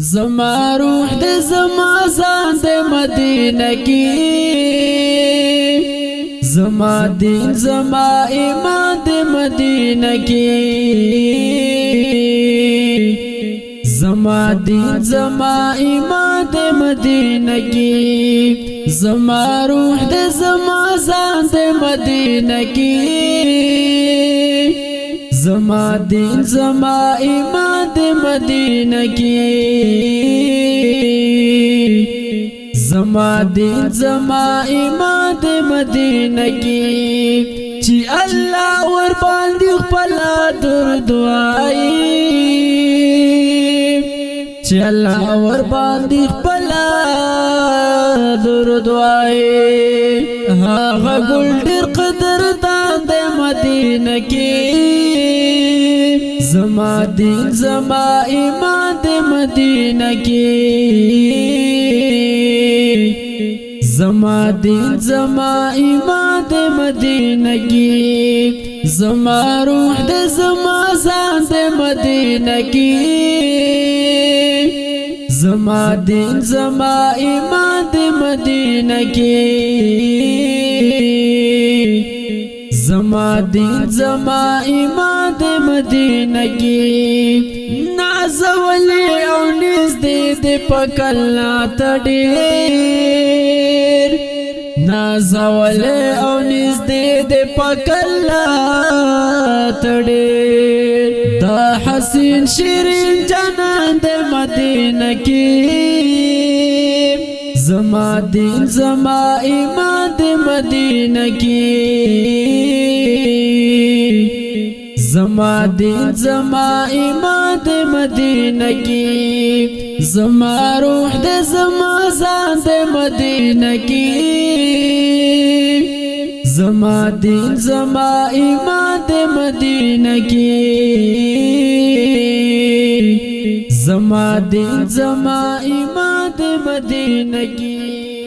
زما روح د زما ځان د مدینه کې زما دین زما ایمان د مدینه کې زما دین زما ایمان د مدینه کې زما روح د زما ځان د مدینه کې زما دین زما ایمان د مدینه کې زما دین زما ایمان د مدینه کې چې الله ور باندې خپل درود وایي چې الله ور باندې خپل درود وایي هغه ګل ډېر قدردان د مدینه کې زما دین زما ایمان د مدینه کې زما دین زما ایمان د مدینه کې زما روح د زما ځان د مدینه کې زما دین زما ایمان د مدینه کې زما دین زما ایمان د مدینه کې نازول او نږدې د پکلنا تډیر نازول او نږدې د پکلنا تډیر دا حسین شیرین جنان د مدینه کې زما دین زما ایمان د مدینه کې زما دین زما ایمان د مدینه کې زما روح د زما ځان د مدینه کې زما دین زما ایمان د مدینه کې زما دین زما ایمان د مدینه کې